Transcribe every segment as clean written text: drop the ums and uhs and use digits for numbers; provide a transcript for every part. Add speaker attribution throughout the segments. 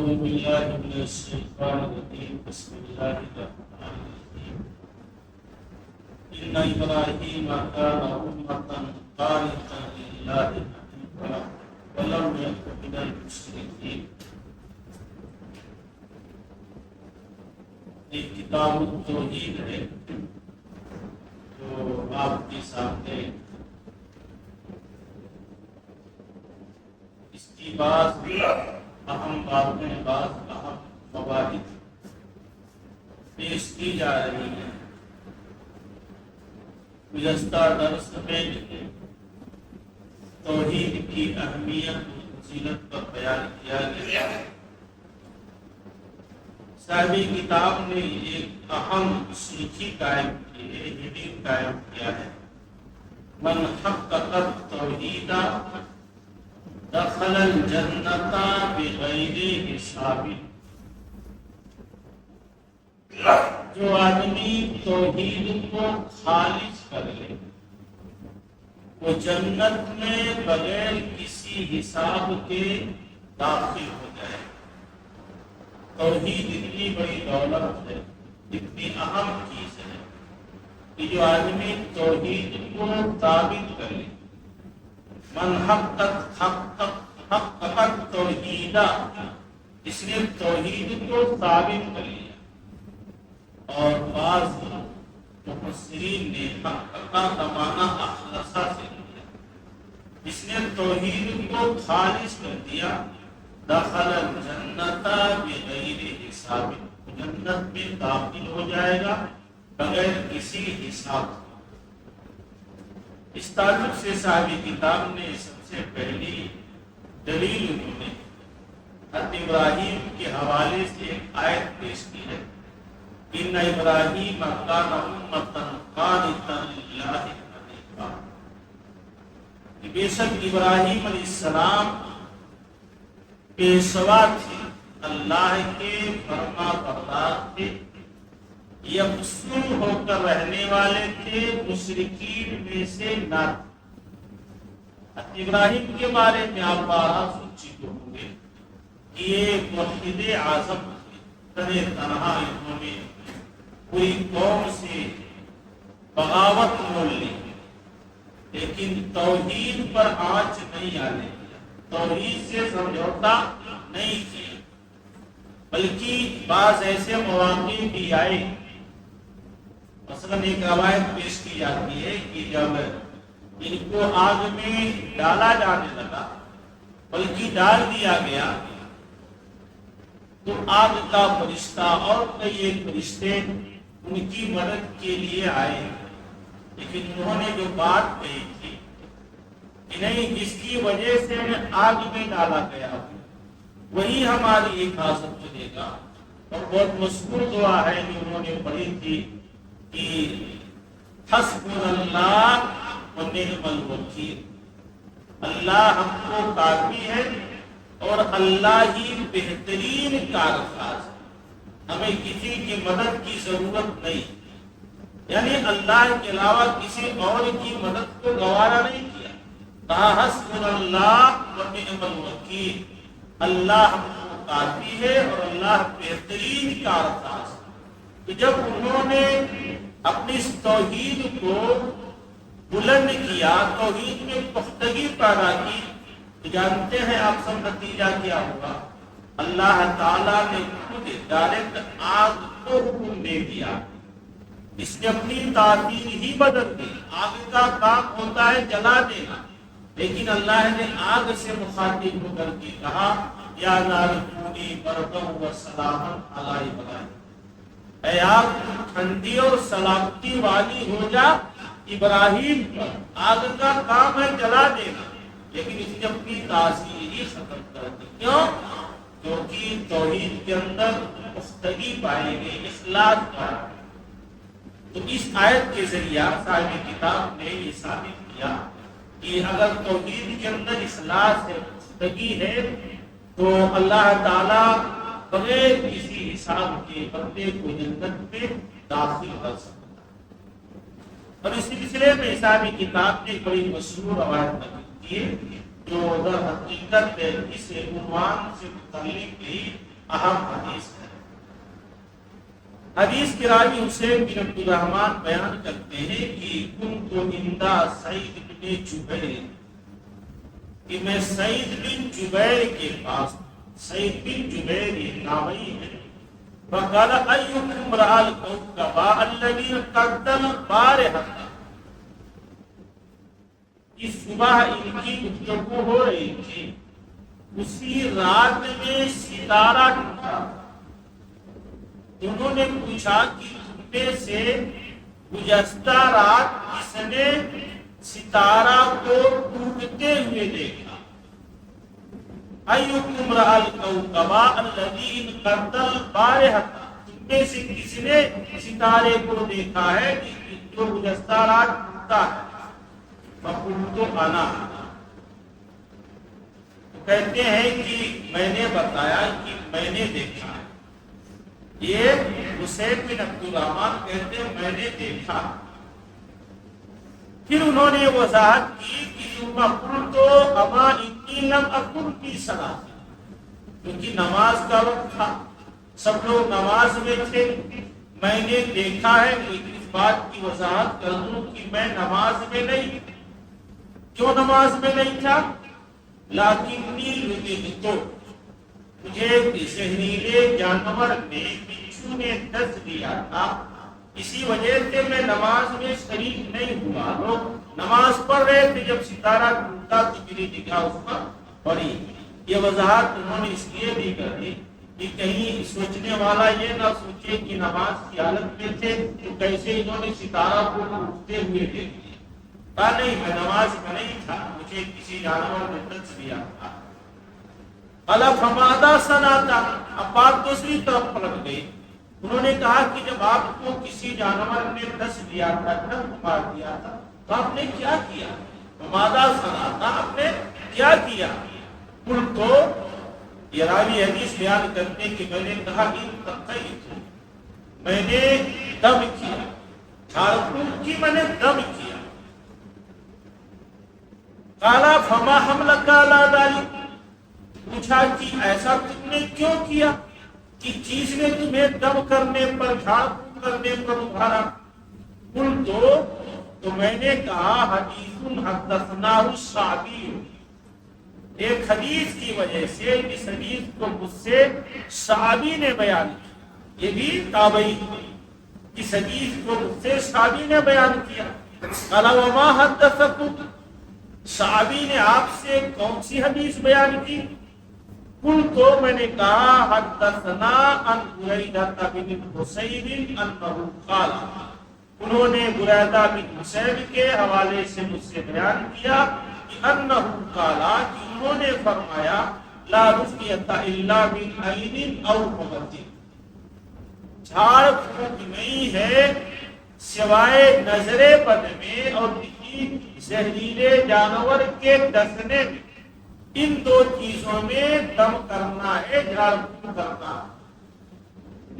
Speaker 1: أعوذ بالله من الشيطان الرجيم بسم الله الرحمن الرحيم إن إبراهيم كان أمة قانتا لله حنيفا ولم يكن من المشركين. ایک کتاب التوحید ہے جو آپ کے سامنے اس کی بعض اہم باتیں بعض اہم مباحث پیش کی جا رہی ہیں. گزشتہ درس میں توحید کی اہمیت و فضیلت پر بیان کیا گیا. صاحب کتاب نے ایک اہم سوچی قائم کی ہے، ہیڈنگ قائم کیا ہے: من حقق التوحید دخل الجنت بغیر حساب. جو آدمی توحید کو خالص کر لے وہ جنت میں بغیر کسی حساب کے داخل ہو جائے. توحید اتنی بڑی دولت ہے، اتنی اہم چیز ہے کہ جو آدمی توحید کو ثابت کر لے. من حقق توحید، اس نے توحید کو ثابت کر لیا. اور بعض مفسرین نے حقق کا معنی اخلصا سے لیا. اس نے توحید کو خالص کر دیا. دخل الجنت بغیر حساب، جنت میں داخل ہو جائے گا بغیر کسی حساب. اس تعلق سے صاحب کتاب نے سب سے پہلی دلیل انہوں نے حضرت ابراہیم کے حوالے سے ایک آیت پیش کی ہے: ان ابراہیم کان امۃ قانتا للہ حنیفا. بے شک ابراہیم علیہ السلام پیشوا تھے، اللہ کے فرما بردار تھے، یکسو ہو کر رہنے والے تھے، مشرکین میں سے نہ تھے. ابراہیم کے بارے میں آپ بارہ سن چکے ہوں گے کہ یہ موحد اعظم تھے. تنہا انہوں نے پوری قوم سے بغاوت مول لی، لیکن توحید پر آنچ نہیں آنے دیا، توحید سے سمجھوتا نہیں کیا. بلکہ بعض ایسے مواقع بھی آئے، مثلا ایک روایت پیش کی جاتی ہے کہ جب ان کو آگ میں ڈالا جانے لگا، بلکہ ڈال دیا گیا، تو آگ کا فرشتہ اور کئی ایک فرشتے ان کی مدد کے لیے آئے. لیکن انہوں نے جو بات کہی تھی کہ نہیں، جس کی وجہ سے ہمیں آگ میں ڈالا گیا وہی ہماری حفاظت کرے گا. اور بہت مشہور دعا ہے جو انہوں نے پڑھی تھی کہ حسبنا اللہ ونعم الوکیل، اللہ ہم کو کافی ہے اور اللہ ہی بہترین کارساز، ہمیں کسی کی مدد کی ضرورت نہیں. یعنی اللہ کے علاوہ کسی اور کی مدد کو گوارا نہیں کیا. کہا حسبنا اللہ ونعم الوکیل، اللہ ہم کو کافی ہے اور اللہ بہترین کارساز. تو جب انہوں نے اپنی اس توحید کو بلند کیا، توحید میں پختگی پیدا کی، تو جانتے ہیں آپ سب نتیجہ کیا ہوا؟ اللہ تعالیٰ نے خود ڈائریکٹ آگ کو حکم دے دیا. اس نے اپنی تاثیر ہی بدل دی. آگ کا کام ہوتا ہے جلا دینا، لیکن اللہ نے آگ سے مخاطب ہو کر کے کہا: یا نار کونی بردا وسلاما علی ابراہیم، اے آگ ٹھنڈی اور سلامتی والی ہو جا ابراہیم پر. آگ کا کام ہے جلا دینا، لیکن اس نے اپنی تاثیر ہی ختم کر دی. کیوں؟ کیونکہ توحید کے اندر پختگی پائے گی، اخلاص پائے گی. تو اس آیت کے ذریعہ صاحب کتاب نے یہ ثابت کیا کہ اگر توحید کے اندر اخلاص ہے، پختگی ہے، تو اللہ تعالیٰ بغیر کسی حساب کے بندے کو جنت میں داخل کر سکتا. اور اس سلسلے میں صاحب کتاب نے بڑی مشہور روایت نقل کی ہے جو در حقیقت اس عنوان سے متعلق ہی اہم حدیث ہے۔ حدیث کے راوی حسین بن عبد الرحمن بیان کرتے ہیں کہ کنت عند سعید بن جبیر، کہ میں سعید بن جبیر کے پاس، سعید بن جبیر یہ نامی ہے، فقال ایکم رأى الكوكب الذي قدم البارحة، اس صبح ان کی گفتگو ہو رہی تھی، اسی رات میں ستارہ ٹوٹا۔ انہوں نے پوچھا کہ ٹوٹنے سے گزشتہ رات کس نے ستارہ کو ٹوٹتے ہوئے دیکھا؟ ایکم رأى الكوكب الذي انقضى البارحة، تم میں سے کس نے ستارے کو دیکھا ہے جو گزشتہ رات ٹوٹا ہے؟ فقلت انا، کہتے ہیں کہ میں نے بتایا کہ میں نے دیکھا ہے۔ یہ حسین بن عبد الرحمن کہتے ہیں میں نے دیکھا۔ پھر انہوں نے وضاحت کی کہ ثم قلت اما انی لم اکن فی صلاۃ، کیونکہ نماز کا وقت تھا، سب لوگ نماز میں تھے، میں نے دیکھا ہے، لیکن اس بات کی وضاحت کر دوں کہ میں نماز میں نہیں۔ کیوں نماز میں نہیں تھا؟ لیکنی لدغت، مجھے زہریلے جانور نے، بچھو نے ڈس دیا تھا، اسی وجہ سے میں نماز میں شریک نہیں ہوا۔ لوگ نماز پڑھ رہے تھے، جب ستارہ ٹوٹا تو میری نگاہ اس پر پڑی۔ یہ وضاحت انہوں نے اس لیے بھی کر دی کہ کہیں سوچنے والا یہ نہ سوچے کہ نماز کی حالت میں تھے تو کیسے انہوں نے ستارہ کو ٹوٹتے ہوئے دیکھ لیا۔ کہا نہیں، میں نماز میں نہیں تھا، مجھے کسی جانور نے ڈس دیا تھا۔ قال فماذا صنعت، اب بات دوسری طرف پلٹ گئی۔ انہوں نے کہا کہ جب آپ کو کسی جانور نے ڈس دیا تھا، ڈنک مار دیا تھا، تو آپ نے کیا کیا؟ فماذا صنعت، آپ نے کیا کیا؟ قلت، یہ راوی حدیث بیان کرتے کہ میں نے کہا انتقیت، میں نے دم کیا، جھاڑ پھونک کی، میں نے دم کیا۔ قال فما حملك على ذلك، پوچھا کہ ایسا تم نے کیوں کیا کہ چیز نے تمہیں دم کرنے پر، جھاڑ پھونک کرنے پر ابھارا؟ قلت، تو میں نے کہا حدیث حدثناه الشعبی، ایک حدیث کی وجہ سے اس حدیث کو مجھ سے شعبی نے بیان کیا، یہ بھی تابعی، اس حدیث کو مجھ سے شعبی نے بیان کیا۔ قال وما حدثكم، شعبی نے آپ سے کون سی حدیث بیان کی؟ قلت، تو میں نے کہا حدثنا عن بریدہ بن حسین انہ قال، انہوں نے بریدہ بن حسین کے حوالے سے مجھ سے بیان کیا کہ انہ قال، کہ انہوں نے فرمایا لا رقیۃ الا من عین او حمۃ، جھاڑ پھونک نہیں ہے سوائے نظر بد میں اور کسی زہریلے جانور کے ڈسنے میں، ان دو چیزوں میں دم کرنا ہے، جھاڑ پھونک کرنا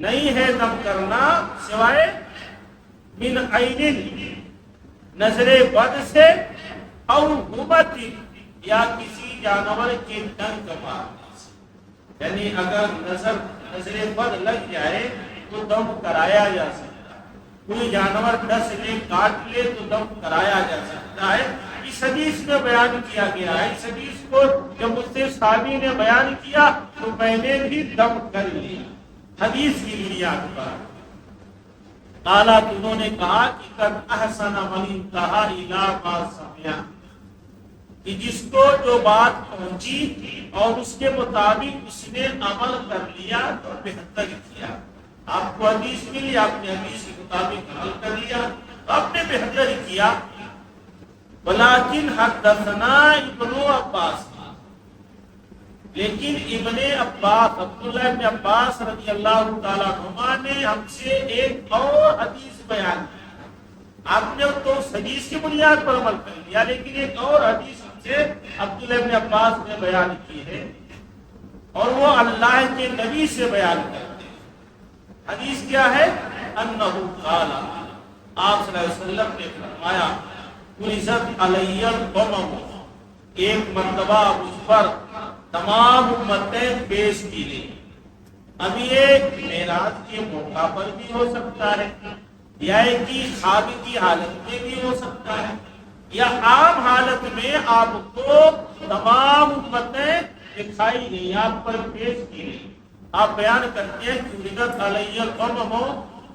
Speaker 1: نہیں ہے۔ دم کرنا سوائے من عین، نظر بد سے، اور حمۃ، یا کسی جانور کے ڈنک مارنے سے، یعنی اگر نظر بد لگ جائے تو دم کرایا جا سکتا ہے، کوئی جانور ڈس لے، کاٹ لے تو دم کرایا جا سکتا ہے۔ اس حدیث میں بیان کیا گیا ہے، اس حدیث کو جب مجھ سے صحابی نے بیان کیا تو میں نے بھی دم کر لیا حدیث کی بنیاد پر۔ قالا، تو انہوں نے کہا کہ قد احسن من انتہا الی ما سمع، کہ جس کو جو بات پہنچی اور اس کے مطابق اس نے عمل کر لیا تو بہتر کیا۔ آپ کو حدیث ملی، آپ نے حدیث کے مطابق عمل کر لیا تو آپ نے بہتر کیا۔ ولیکن حدثنا ابن عباس، لیکن ابن عباس، عبداللہ ابن عباس رضی اللہ تعالیٰ عنہما نے ہم سے ایک اور حدیث بیان کی۔ آپ نے تو اس حدیث کی بنیاد پر عمل کر لیا، لیکن ایک اور حدیث ہم سے عبداللہ ابن عباس نے بیان کی ہے، اور وہ اللہ کے نبی سے بیان کرتے ہیں۔ حدیث کیا ہے؟ انہ قال، آپ صلی اللہ علیہ وسلم نے فرمایا عزت علی الامم، ایک مرتبہ اس پر تمام امتیں پیش کی گئی، اب یہ معراج کے موقع پر بھی ہو سکتا ہے، یا کہ خواب کی حالت میں بھی ہو سکتا ہے، یا عام حالت میں آپ کو تمام امتیں دکھائی گئی، آپ پر پیش کی گئی۔ آپ بیان کرتے ہیں کہ عرضت علیہ الامم،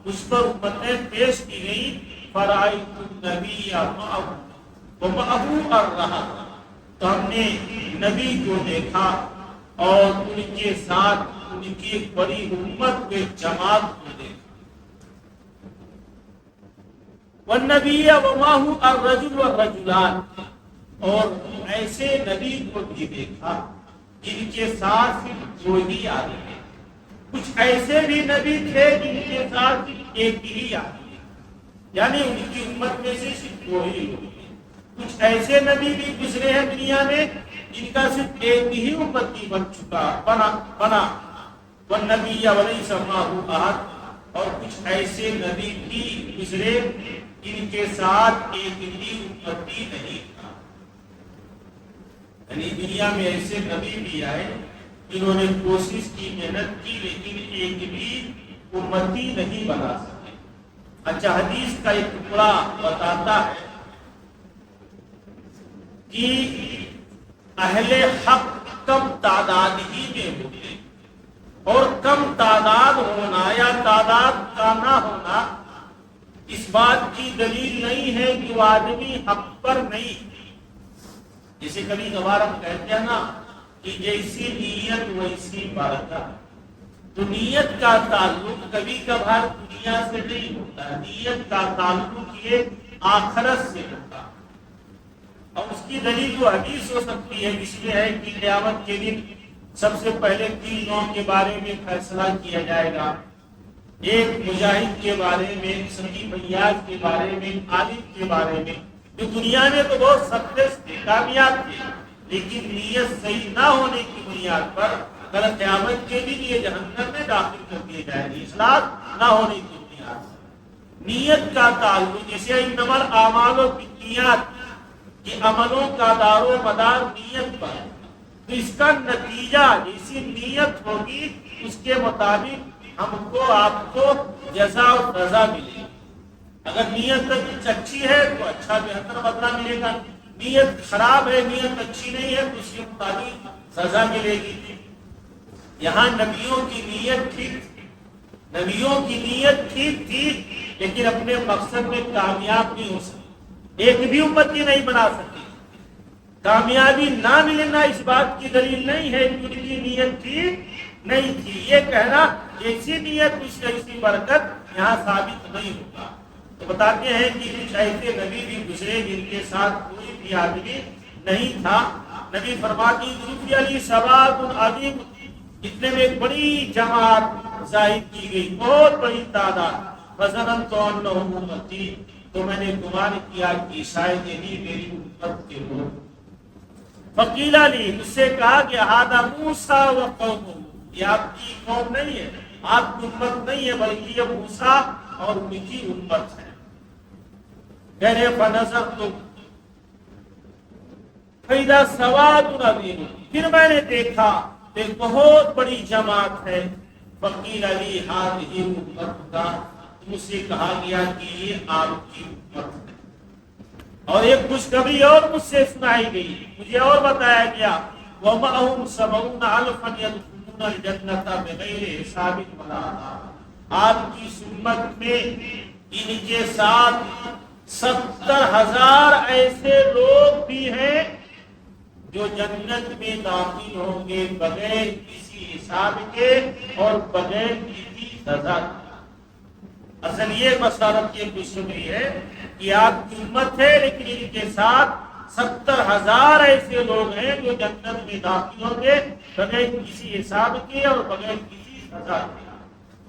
Speaker 1: اس پر امتیں پیش کی گئی، فرأیت النبی ومعہ الرہط، تو ہم نے نبی کو دیکھا اور ان کے ساتھ ان کی ایک بڑی امت کے جماعت کو دیکھا۔ والنبی ومعہ الرجل والرجلان، اور ایسے نبی کو بھی دیکھا جن کے ساتھ صرف دو ہی آدمی ہیں، کچھ ایسے بھی نبی تھے جن کے ساتھ صرف ایک ہی آدمی ہے، یعنی ان کی امت میں سے صرف دو ہی لوگ ہیں۔ کچھ ایسے نبی بھی گزرے ہیں دنیا میں جن کا صرف ایک ہی امتی بنا والنبی ولیس معہ احد، اور کچھ ایسے نبی بھی گزرے جن کے ساتھ ایک ہی امتی نہیں تھا۔ یعنی دنیا میں ایسے نبی بھی آئے جنہوں نے کوشش کی، محنت کی، لیکن ایک بھی امتی نہیں بنا سکے۔ اچھا، حدیث کا ایک ٹکڑا بتاتا ہے کہ اہل حق کم تعداد ہی میں ہوتے، اور کم تعداد ہونا یا تعداد کا نہ ہونا اس بات کی دلیل نہیں ہے کہ وہ آدمی حق پر نہیں۔ جیسے کبھی کبھار ہم کہتے ہیں نا کہ جیسی نیت ویسی برکت، تو نیت کا تعلق کبھی کبھار دنیا سے نہیں ہوتا، نیت کا تعلق یہ آخرت سے ہوتا، اور اس کی دلیل وہ حدیث ہو سکتی ہے، اس لیے ہے کہ قیامت کے دن سب سے پہلے 3 لوگوں کے بارے میں فیصلہ کیا جائے گا، ایک مجاہد کے بارے میں، صحیح بیاض کے بارے میں، عالم کے بارے میں، جو دنیا میں تو بہت سکسیس تھے، کامیاب تھے، لیکن نیت صحیح نہ ہونے کی بنیاد پر کل قیامت کے دن یہ جہنم میں داخل کر دیے جائیں گے، اصلاح نہ ہونے کی بنیاد پر۔ نیت کا تعلق، جیسے انما الاعمال بالنیات، کہ عملوں کا دار و مدار نیت پر، تو اس کا نتیجہ جیسی نیت ہوگی اس کے مطابق ہم کو آپ کو جزا و سزا ملے گی۔ اگر نیت اچھی ہے تو اچھا بہتر بدلہ ملے گا، نیت خراب ہے، نیت اچھی نہیں ہے تو اس کے مطابق سزا ملے گی۔ یہاں نبیوں کی نیت ٹھیک تھی، نبیوں کی نیت ٹھیک تھی، لیکن اپنے مقصد میں کامیاب نہیں ہو سکتی، ایک بھی امتی نہیں بنا سکتی۔ کامیابی نہ ملنا اس بات کی دلیل نہیں ہے کہ ان کی نیت ٹھیک نہیں تھی، یہ کہنا جیسی نیت اس جیسی برکت یہاں ثابت نہیں ہوگا۔ تو بتاتے ہیں کہ کچھ ایسے نبی بھی گزرے جن کے ساتھ کوئی بھی آدمی نہیں تھا۔ نبی فرماتی دوسری علی سواد عظیم، اتنے میں ایک بڑی جماعت ظاہر کی گئی، بہت بڑی تعداد، فظننت انہم امتی، تو میں نے گمان کیا کہ شاید یہی میری امت کے لوگ۔ فقیل علی، مجھ سے کہا کہ ھذا موسیٰ و قومہ، یہ آپ کی قوم نہیں ہے، آپ کی امت نہیں ہے، بلکہ یہ موسیٰ اور ان کی امت ہے۔ کہنے فنظرت فإذا سواد عظیم، پھر میں نے دیکھا ایک بہت بڑی جماعت ہے۔ فقیل علی ھذہ امتک، مجھ سے کہا گیا کہ یہ آپ کی امت ہے۔ اور ایک خوشخبری اور مجھ سے سنائی گئی، مجھے اور بتایا گیا، وَمَعَهُمْ 70 أَلْفًا يَدْخُلُونَ الْجَنَّةَ بِغَيْرِ حساب ولا عذاب۔ آپ کی امت میں ان کے ساتھ 70,000 ایسے لوگ بھی ہیں جو جنت میں داخل ہوں گے بغیر کسی حساب کے اور بغیر کسی سزا کے۔ اصل یہ مسالت کی خوشخبری ہے کہ آپ کی امت ہے، لیکن ان کے ساتھ 70,000 ایسے لوگ ہیں جو جنت میں داخل ہوں گے بغیر کسی حساب کے اور بغیر کسی سزا کے۔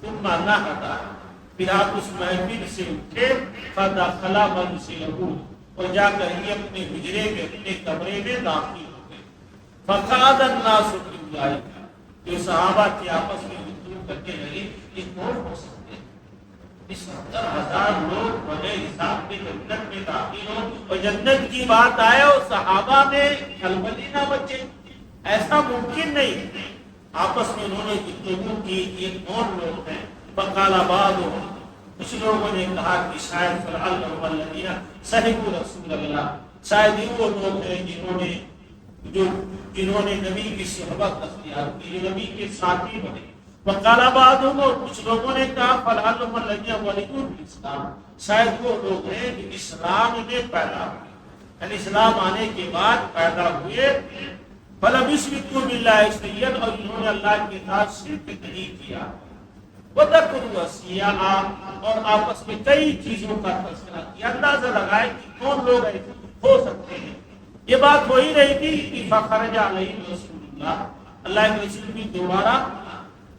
Speaker 1: ثم نہض، پھر آپ اس محفل سے اٹھے، فدخل منزلہ، اور جا کر یہ اپنے حجرے میں، اپنے کمرے میں داخل ہو گئے۔ فقعد الناس فی ذلک، جو صحابہ کے آپس میں گفتگو کرنے لگے کہ کون ہو سکتے 70,000 لوگ بغیر حساب کے جنت میں داخل ہو، اور جنت کی بات آئے اور صحابہ میں کھلبلی نہ بچے، ایسا ممکن نہیں۔ آپس میں انہوں نے گفتگو کی یہ کون لوگ ہیں؟ فقال بعضهم، کچھ لوگوں نے کہا کہ شاید فلعلهم الذین صحبوا رسول اللہ، شاید یہ وہ لوگ ہیں جنہوں نے نبی کی صحبت اختیار کی، جو نبی کے ساتھی بنے۔ وقال بعضهم، اور کچھ لوگوں نے کہا فلعلهم الذین ولدوا بالاسلام، شاید وہ لوگ ہیں جو اسلام میں پیدا ہوئے، یعنی اسلام آنے کے بعد پیدا ہوئے۔ فلم یشرکوا باللہ شیئا، اور انہوں نے اللہ کے ساتھ شرک نہیں کیا۔ وذکروا اشیاء، اور آپس میں کئی چیزوں کا تذکرہ کیا۔ اندازہ لگائے کہ کون لوگ ایسے ہو سکتے ہیں۔ یہ بات ہو ہی رہی تھی کہ فخرج علیہم رسول اللہ، اللہ کے رسول بھی دوبارہ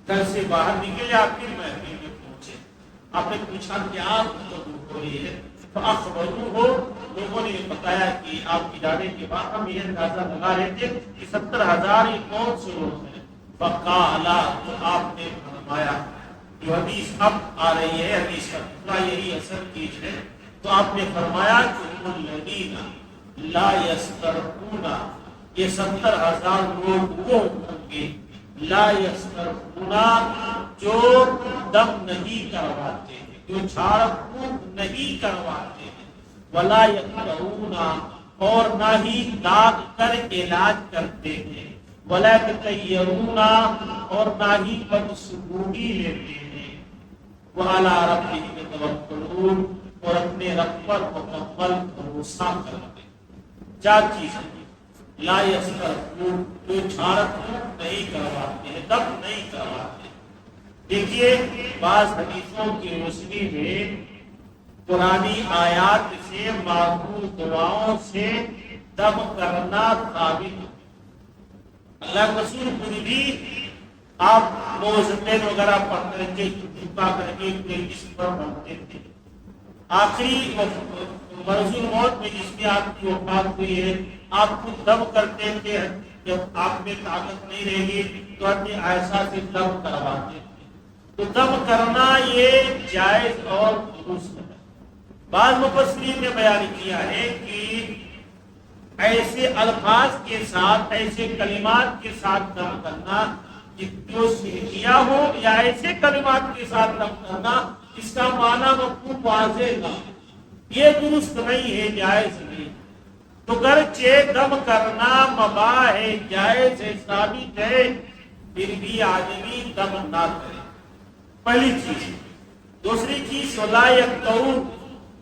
Speaker 1: گھر سے باہر نکلے، آخر محفل میں پہنچے۔ آپ نے پوچھا کیا گفتگو ہو رہی ہے؟ فاخبروہ، لوگوں نے بتایا کہ آپ کی جانے کے بعد ہم یہ اندازہ لگا رہے تھے کہ 70,000 یہ کون سے لوگ ہیں۔ فقال، تو آپ نے فرمایا، جو حدیث اب آ رہی ہے، حدیث کا پورا یہی اثر چیز ہے، تو آپ نے فرمایا کہ هم الذین لا یسترقون، یہ 70,000 لوگ وہ ہوں گے لا یسترقون، جو دم نہیں کرواتے ہیں، جو جھاڑ پھونک نہیں کرواتے ہیں، ولا یقرؤون، اور نہ ہی داغ کر علاج کرتے ہیں، ولا یتطیرون، اور نہ ہی بدسلوکی لیتے ہیں، وعلی ربهم یتوکلون، اور اپنے رب پر مکمل بھروسہ کرتے ہیں۔ چار چیزیں، لا یسترقون، جو جھاڑ پھونک نہیں کرواتے ہیں، دم نہیں کرواتے۔ دیکھیے بعض حدیثوں کی روشنی میں قرآنی آیات سے، معقول دعاؤں سے دم کرنا ثابت ہے۔ اللہ کے رسول خود بھی آپ موزتین وغیرہ پڑھ کر کے جھکا کر کے جسم پر پڑھتے تھے۔ آخری مرضی موت میں جس میں آپ کی وفات ہوئی ہے، آپ خود دم کرتے تھے، جب آپ میں طاقت نہیں رہے گی تو اپنی عائشہ سے دم کرواتے تھے۔ تو دم کرنا یہ جائز اور درست ہے۔ بعض مفسرین نے بیان کیا ہے کہ ایسے الفاظ کے ساتھ، ایسے کلمات کے ساتھ دم کرنا جو شرکیہ ہو، یا ایسے کلمات کے ساتھ دم کرنا اس کا معنی مفہوم واضح نہ، یہ درست نہیں ہے، جائز نہیں۔ تو گرچہ دم کرنا مباح ہے، جائز ہے، ثابت ہے، پھر بھی آدمی دم نہ کرے، پہلی چیز۔ دوسری چیز، ولا یقطعون،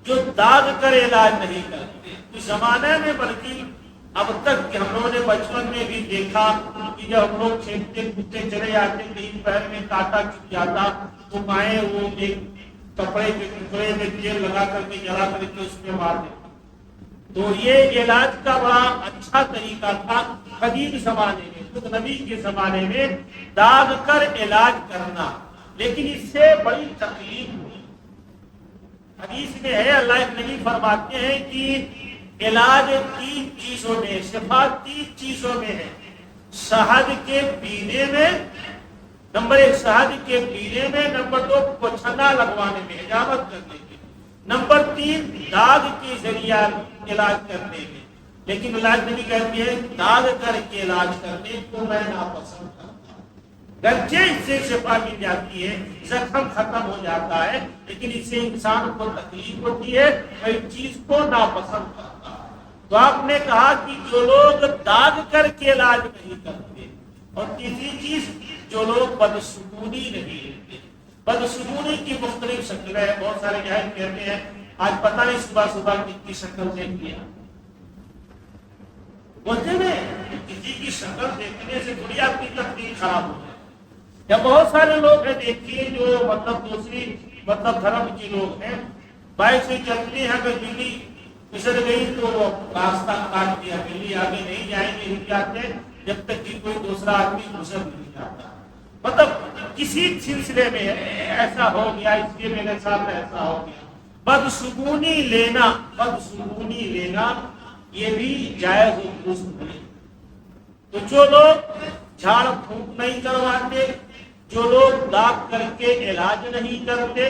Speaker 1: جو داغ کر علاج نہیں کرتے۔ اس زمانے میں بلکہ اب تک کہ ہم لوگوں نے بچپن میں بھی دیکھا کہ جب ہم لوگ کھیلتے کودتے چلے جاتے، کہیں پیر میں کانٹا چبھ جاتا تو مائیں وہ ایک کپڑے کے ٹکڑے میں تیل لگا کر کے جلا کر کے اس میں مار دیتے۔ تو یہ علاج کا بڑا اچھا طریقہ تھا قدیم زمانے میں، خود نبی کے زمانے میں داغ کر علاج کرنا، لیکن اس سے بڑی تکلیف ہوئی۔ حدیث میں ہے، اللہ کے نبی فرماتے ہیں کہ علاج 3 چیزوں میں، شفا 3 چیزوں میں ہے۔ شہد کے پینے میں، نمبر 1 شہد کے پینے میں، نمبر 2 پوچھنا لگوانے میں، حجامت کرنے میں، نمبر 3 داغ کے ذریعہ علاج کرنے میں۔ لیکن اللہ کے نبی کہتے ہیں داغ کر کے علاج کرنے کو میں ناپسند کرتا ہوں۔ گرچہ اس سے شفا مل جاتی ہے، زخم ختم ہو جاتا ہے، لیکن اس سے انسان کو تکلیف ہوتی ہے، میں اس چیز کو ناپسند کرتا ہوں۔ تو آپ نے کہا کہ جو لوگ داغ کر کے علاج نہیں کرتے، اور تیسری چیز جو لوگ بدسکونی نہیں لیتے۔ بدسکونی کی مختلف شکلیں ہیں، بہت سارے جاہل کہتے ہیں آج پتہ نہیں صبح صبح کتنی شکل دیکھ لیا، بولتے ہیں کسی کی شکل دیکھنے سے تھوڑی آپ کی تقدیر خراب ہو جائے۔ یا بہت سارے لوگ ہیں دیکھیے جو دوسری دھرم کے لوگ ہیں، بائک سے چلتے ہیں، اگر بلی پھسل گئی تو راستہ کاٹ دیا، بلی آگے نہیں جائیں گے، رک جاتے جب تک کہ کوئی دوسرا آدمی گزر نہیں جاتا۔ کسی سلسلے میں ایسا ہو گیا، اس لیے میرے ساتھ ایسا ہو گیا۔ بدسکونی لینا یہ بھی جائز و درست نہیں۔ تو جو لوگ جھاڑ پھونک نہیں کرواتے، جو لوگ داغ کر کے علاج نہیں کرتے،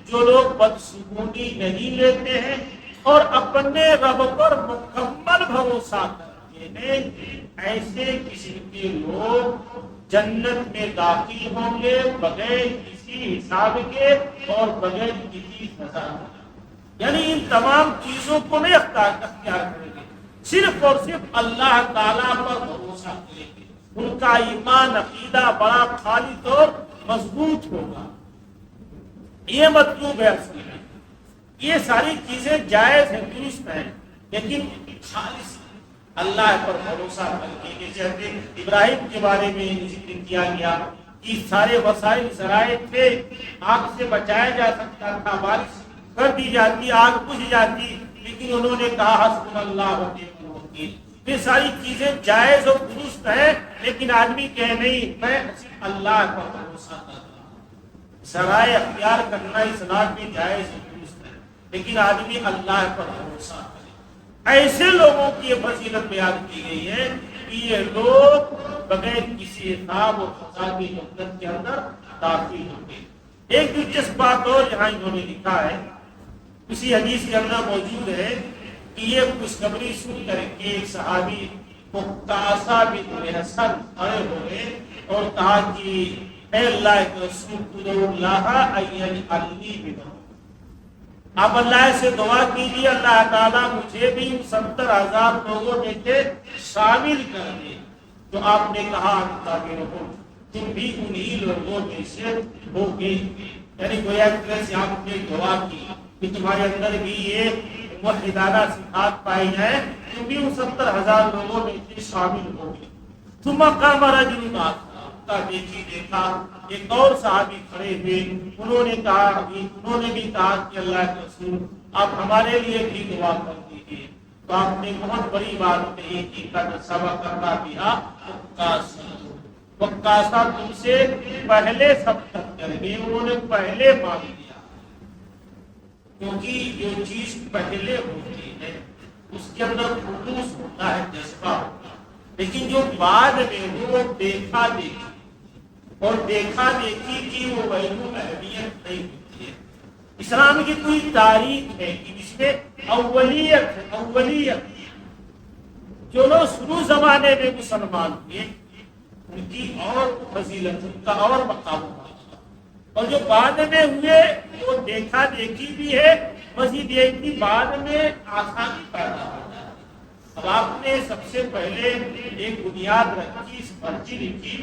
Speaker 1: جو لوگ بدسکونی نہیں لیتے ہیں اور اپنے رب پر مکمل بھروسہ کرتے ہیں ایسے قسم کے لوگ جنت میں داخل ہوں گے بغیر کسی حساب کے اور بغیر کسی سزا کے، یعنی ان تمام چیزوں کو نہیں اختیار کریں گے، صرف اور صرف اللہ تعالیٰ پر بھروسہ کریں گے، ان کا ایمان عقیدہ بڑا خالص اور مضبوط ہوگا۔ یہ مطلوب ہے اصل میں، یہ ساری چیزیں جائز ہیں، درست ہیں، لیکن خالص اللہ پر بھروسہ کر کے، جیسے ابراہیم کے بارے میں ذکر کیا گیا کہ سارے وسائل ذرائع تھے، آگ سے بچایا جا سکتا تھا، بارش کر دی جاتی، آگ بجھ جاتی، لیکن انہوں نے کہا حسبنا اللہ و نعم الوکیل۔ یہ ساری چیزیں جائز اور درست ہیں، لیکن آدمی کہے نہیں میں صرف اللہ پر بھروسہ کرتا ہوں۔ ذرائع اختیار کرنا اسلام میں جائز اور درست ہے، لیکن آدمی اللہ پر بھروسہ کرے۔ ایسے لوگوں کی یہ فضیلت بیان کی گئی ہے کہ یہ لوگ بغیر کسی حساب اور سزا کی جنت کے اندر داخل ہوں گے۔ ایک دلچسپ بات اور یہاں انہوں نے لکھا ہے، اسی حدیث کے اندر موجود ہے کہ یہ خوشخبری سن کر کے ایک صحابی مقتاسہ بن حسن کھڑے ہوئے اور کہا کہ اے اللہ کے رسول ادعو اللہ ان یجعلنی منہم، آپ اللہ سے دعا کیجیے اللہ تعالیٰ مجھے بھی 70,000 لوگوں میں سے شامل کر دے جو آپ نے کہا تم بھی انہی لوگوں میں سے ہوگے، یعنی گویا ایک طرح سے آپ نے دعا کی کہ تمہارے اندر بھی یہ موحدانہ صفات پائی جائے، تم بھی ان 70,000 لوگوں میں سے شامل ہوگے۔ ثم قام رجل آخر، دیکھا ایک اور صحابی کھڑے ہوئے، انہوں نے بھی کہا کہ اللہ کے رسول آپ ہمارے لیے بھی دعا کر دیجیے۔ تو آپ نے بہت بڑی بات کہی کہ قد سبقک بہا وقاسہ تم سے پہلے سبقت کر گئے، انہوں نے پہلے مانگ لیا، کیونکہ جو چیز پہلے ہوتی ہے اس کے اندر خلوص ہوتا ہے، جذبہ ہوتا ہے، لیکن جو بعد میں وہ دیکھا دیکھی اور دیکھا دیکھی کی وہ ویلو اہمیت نہیں ہوتی ہے۔ اسلام کی کوئی تاریخ ہے کہ جس میں اولیت ہے، اولیت جو لوگ شروع زمانے میں مسلمان ہوئے ان کی اور فضیلت، ان کا اور مقام ہوگا، اور جو بعد میں ہوئے وہ دیکھا دیکھی بھی ہے، مزید یہ کہ بعد میں آسانی پیدا ہوتا ہے۔ اب آپ نے سب سے پہلے ایک بنیاد رکھی، اس پرچی لکھی،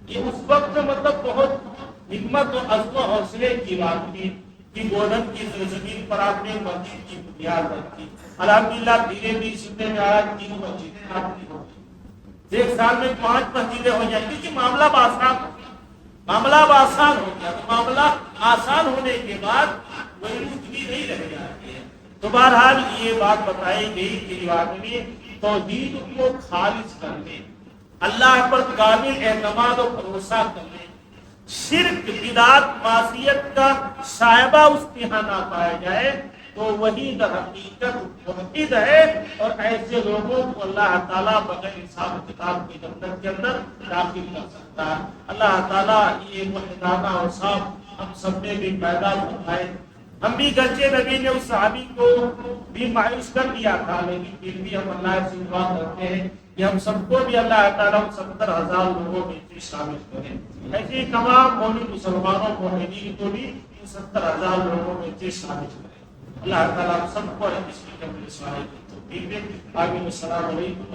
Speaker 1: یہ اس وقت مطلب بہت ہمت اور عزم و حوصلے کی بات تھی کہ گولن کی زمین پر آپ نے مسجد کی بنیاد رکھی۔ الحمدللہ دھیرے دھیرے سننے میں آیا 3 مسجدیں آپ کی ہو گئی، ایک سال میں 5 مسجدیں ہو جائیں، کیونکہ معاملہ آسان ہو گیا۔ تو معاملہ آسان ہونے کے بعد وہی بھی نہیں رہ جاتی ہے۔ تو بہرحال یہ بات بتائی گئی کہ آدمی توحید کو خالص کرنے، اللہ پر کامل اعتماد و بھروسہ کرنے، شرک بدعت معصیت کا شائبہ اس کے یہاں نہ پایا جائے تو وہی در حقیقت موحد ہے، اور ایسے لوگوں کو اللہ تعالیٰ بغیر حساب کتاب کی جنت کے اندر داخل کر سکتا ہے۔ اللہ تعالیٰ یہ موحدانہ اور صاحب ہم سب نے بھی پیدا فرمائے۔ ہم بھی گرچہ نبی نے اس صحابی کو بھی مایوس کر دیا تھا، لیکن پھر بھی ہم اللہ سے دعا کرتے ہیں کہ ہم سب کو بھی اللہ تعالیٰ 70,000 لوگوں میں سے شامل کریں۔ ایسے ہی تمام مومن مسلمانوں موحدین کو بھی 70,000 لوگوں میں سے شامل کریں۔ اللہ تعالیٰ ہم سب کو اس کی توفیق دے۔ آمین۔ السلام علیکم۔